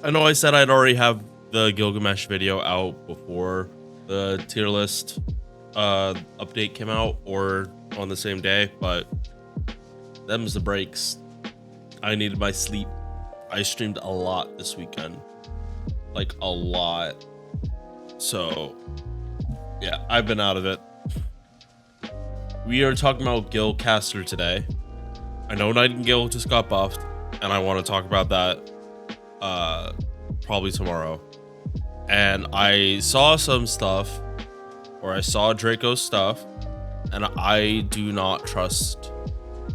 I know I said I'd already have the Gilgamesh video out before the tier list update came out or on the same day, but them's the breaks. I needed my sleep. I streamed a lot this weekend, like a lot. So yeah, I've been out of it. We are talking about Gilcaster today. I know Nightingale just got buffed, and I want to talk about that probably tomorrow. And I saw some stuff, or I saw Draco's stuff, and I do not trust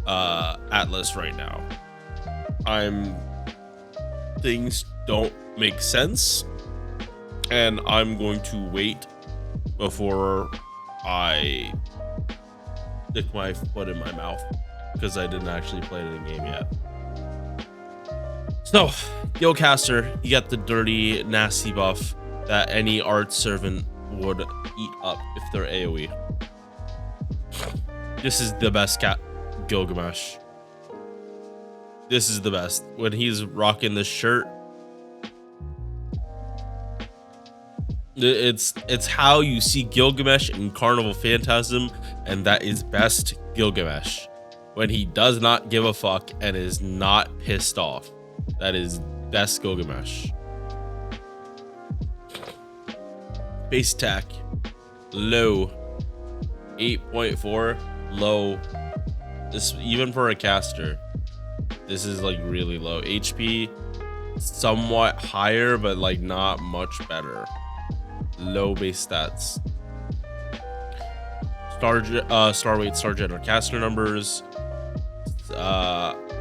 Atlas right now. Things don't make sense, and I'm going to wait before I stick my foot in my mouth, because I didn't actually play it in game yet. So, Gilcaster, you got the dirty, nasty buff that any art servant would eat up if they're AoE. This is the best Gilgamesh. This is the best. When he's rocking this shirt, it's how you see Gilgamesh in Carnival Phantasm, and that is best Gilgamesh. When he does not give a fuck and is not pissed off. That is best Gilgamesh. Base attack, low. 8.4, low. This, even for a caster, this is like really low. HP, somewhat higher, but like not much better. Low base stats. Star weight, star gen, or caster numbers.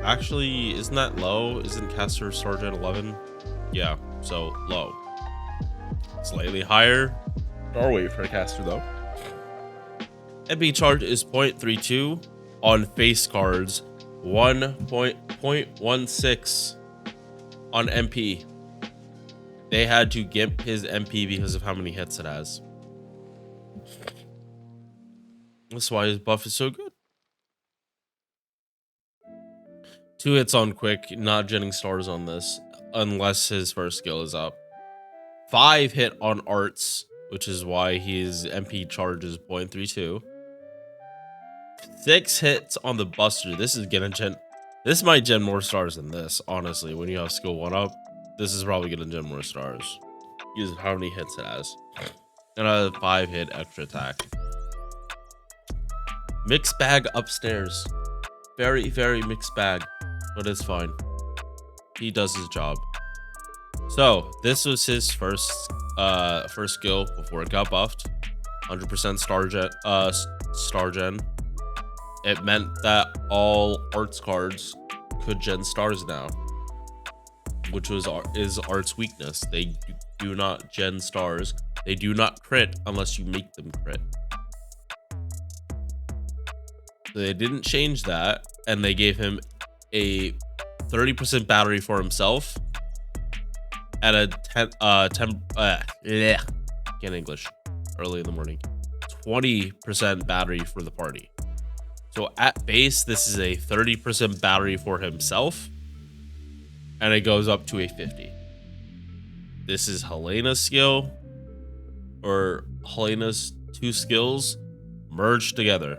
Actually, isn't that low? Isn't caster star gen 11? Yeah, so low. Slightly higher star weight for a caster though. MP charge is 0.32 on face cards, 1.16 on MP. They had to gimp his MP because of how many hits it has. That's why his buff is so good. 2 hits on quick, not genning stars on this, unless his first skill is up. 5 hit on arts, which is why his MP charge is 0.32. 6 hits on the buster. This is gonna gen. This might gen more stars than this, honestly. When you have skill 1 up, this is probably gonna gen more stars. Use how many hits it has. And a 5 hit extra attack. Mixed bag upstairs. Very, very mixed bag, but it's fine. He does his job. So this was his first skill before it got buffed. 100% star gen. It meant that all arts cards could gen stars now, which is art's weakness. They do not gen stars. They do not crit unless you make them crit. So they didn't change that, and they gave him a 30% battery for himself at a 10 can't English early in the morning, 20% battery for the party. So at base, this is a 30% battery for himself, and it goes up to a 50. This is Helena's skill, or Helena's 2 skills merged together.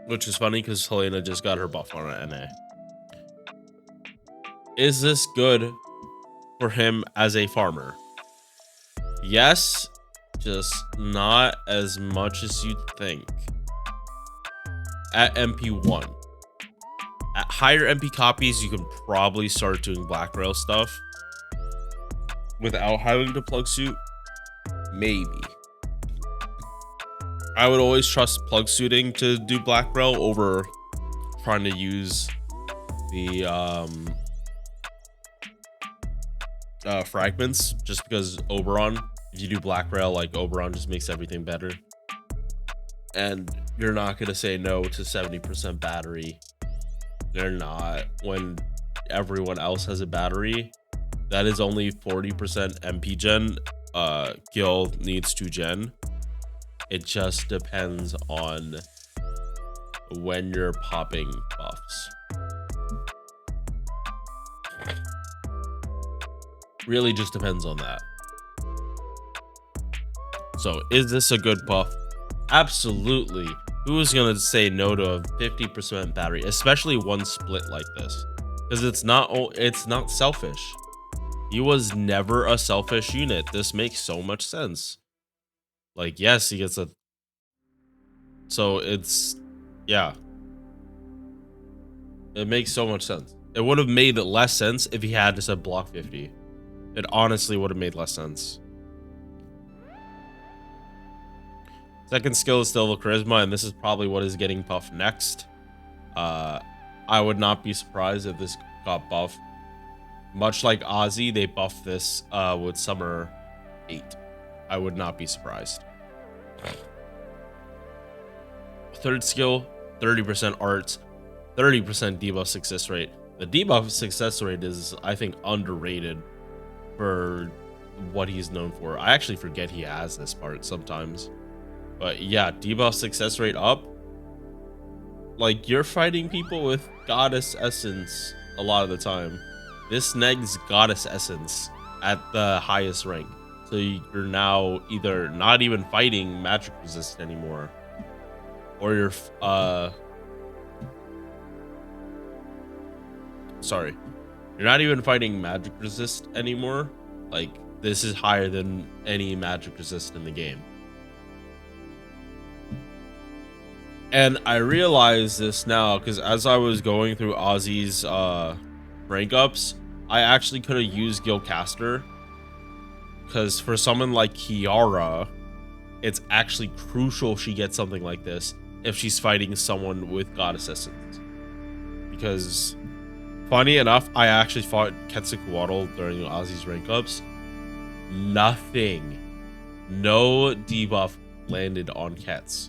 Which is funny because Helena just got her buff on an NA. Is this good for him as a farmer? Yes, just not as much as you'd think. At MP1. At higher MP copies, you can probably start doing black rail stuff without having to plug suit. Maybe. I would always trust plug suiting to do black rail over trying to use the fragments, just because Oberon, if you do black rail, like Oberon just makes everything better, and you're not gonna say no to 70% battery. They're not, when everyone else has a battery that is only 40% MP gen. Gil needs to gen. It just depends on when you're popping buffs. Really just depends on that. So is this a good buff? Absolutely. Who is going to say no to a 50% battery, especially one split like this? Because it's not selfish. He was never a selfish unit. This makes so much sense. Like, yes, he gets a... So it's... Yeah. It makes so much sense. It would have made less sense if he had just said block 50. It honestly would have made less sense. Second skill is still the charisma, and this is probably what is getting buffed next. I would not be surprised if this got buffed. Much like Ozzy, they buffed this with Summer 8. I would not be surprised. Third skill, 30% arts, 30% debuff success rate. The debuff success rate is, I think, underrated for what he's known for. I actually forget he has this part sometimes. But yeah, debuff success rate up. Like, you're fighting people with Goddess Essence a lot of the time. This negs Goddess Essence at the highest rank. So you're now either not even fighting magic resist anymore, or you're sorry, you're not even fighting magic resist anymore. Like, this is higher than any magic resist in the game. And I realize this now because as I was going through Ozzy's rank ups, I actually could have used Gilcaster, because for someone like Kiara, it's actually crucial she gets something like this if she's fighting someone with Goddess Essence. Because, funny enough, I actually fought Quetzalcoatl during Ozzy's rank ups. Nothing. No debuff landed on Ketz.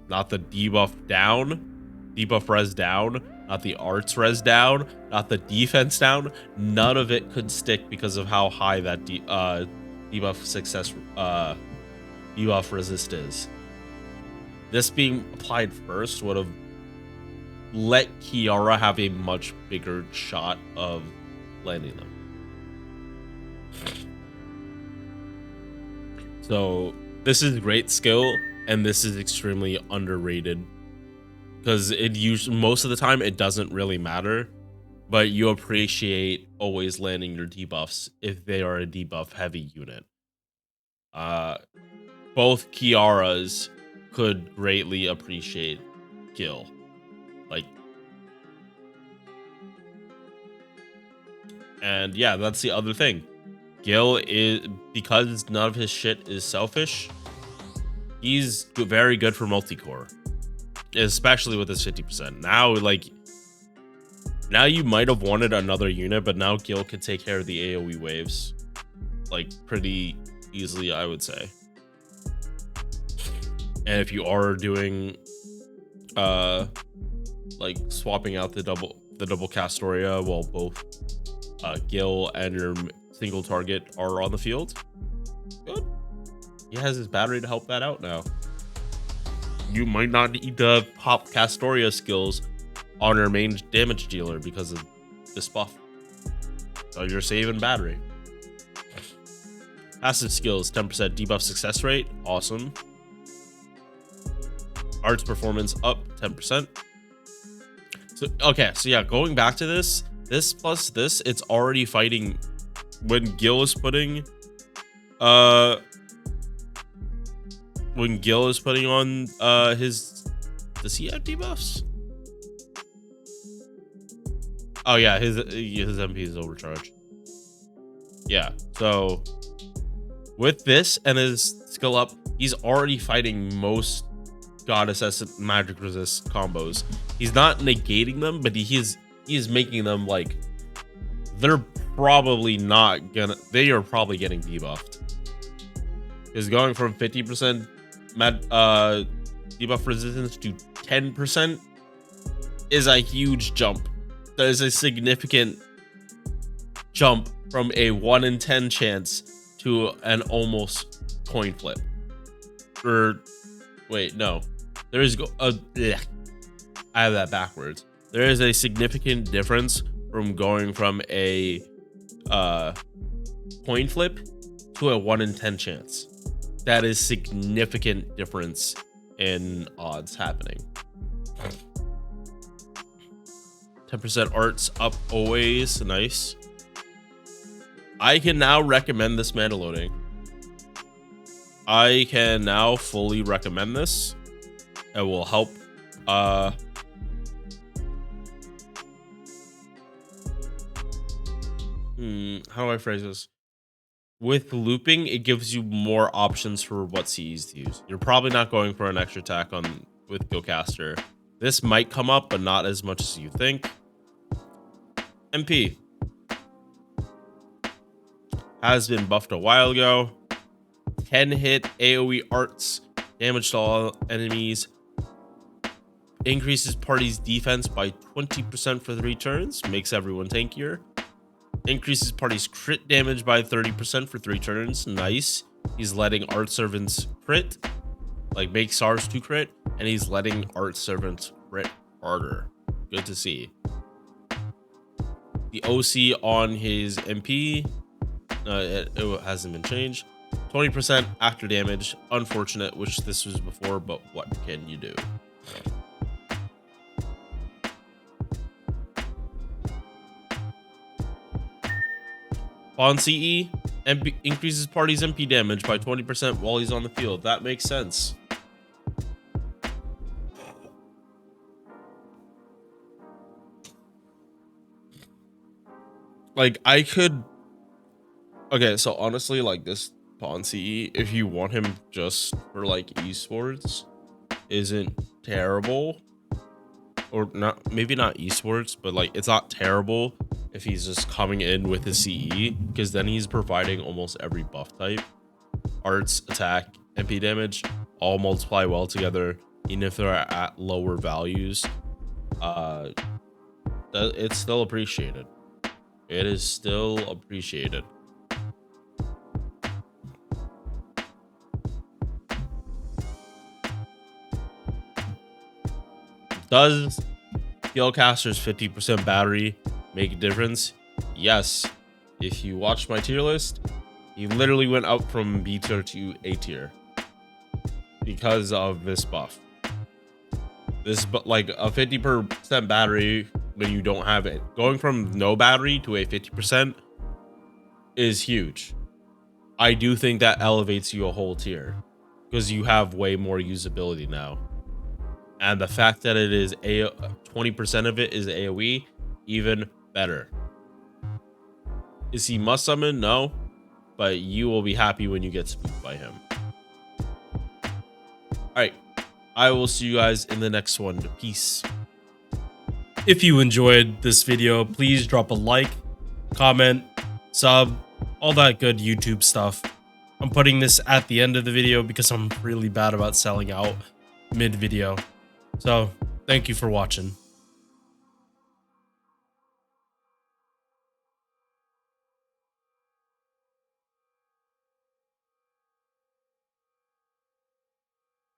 Not the debuff down, debuff res down, not the arts res down, not the defense down. None of it could stick because of how high that debuff success debuff resist is. This being applied first would have let Kiara have a much bigger shot of landing them. So this is great skill, and this is extremely underrated because it usually, most of the time, it doesn't really matter, but you appreciate always landing your debuffs if they are a debuff heavy unit. Both Kiaras could greatly appreciate Gil. Like, and yeah, that's the other thing. Gil is, because none of his shit is selfish, he's very good for multi-core, especially with his 50%. Now you might have wanted another unit, but now Gil can take care of the AoE waves, like, pretty easily, I would say. And if you are doing, like, swapping out the double Castoria while both Gil and your single target are on the field, good. He has his battery to help that out now. You might not need to pop Castoria skills on your main damage dealer because of this buff. So you're saving battery. Passive skills, 10% debuff success rate. Awesome. Arts performance up 10%. So, okay, so yeah, going back to this plus this, it's already fighting when Gil is putting on his, does he have debuffs? Oh yeah, his MP is overcharged. Yeah, so with this and his skill up, he's already fighting most Goddess Essence magic resist combos. He's not negating them, but he is making them, like, they are probably getting debuffed. Is going from 50% debuff resistance to 10% is a huge jump. That is a significant jump from a 1 in 10 chance to an almost coin flip. Or wait, no. There is I have that backwards. There is a significant difference from going from a coin flip to a 1 in 10 chance. That is significant difference in odds happening. 10% arts up always. Nice. I can now recommend this mana loading. I can now fully recommend this. It will help. How do I phrase this? With looping, it gives you more options for what CEs to use. You're probably not going for an extra attack on with Gilcaster. This might come up, but not as much as you think. MP has been buffed a while ago. 10 hit AoE arts, damage to all enemies. Increases party's defense by 20% for 3 turns, makes everyone tankier. Increases party's crit damage by 30% for 3 turns. Nice. He's letting Art Servants crit, like make SARS 2 crit, and he's letting Art Servants crit harder. Good to see. The OC on his MP, it hasn't been changed. 20% after damage. Unfortunate, which this was before, but what can you do? On CE, MP increases party's MP damage by 20% while he's on the field. That makes sense. Like, I could... Okay, so honestly, like, this Pawn CE, if you want him just for, like, esports, isn't terrible. Or not, maybe not esports, but, like, it's not terrible if he's just coming in with his CE, because then he's providing almost every buff type. Arts, attack, MP damage, all multiply well together, even if they're at lower values. It's still appreciated. It is still appreciated. Does Gilcaster's 50% battery make a difference? Yes. If you watched my tier list, he literally went up from B tier to A tier because of this buff. This, like, a 50% battery when you don't have it, going from no battery to a 50% is huge. I do think that elevates you a whole tier because you have way more usability now. And the fact that it is 20% of it is AoE, even better. Is he must summon? No, but you will be happy when you get spooked by him. All right, I will see you guys in the next one. Peace. If you enjoyed this video, please drop a like, comment, sub, all that good YouTube stuff. I'm putting this at the end of the video because I'm really bad about selling out mid-video. So, thank you for watching.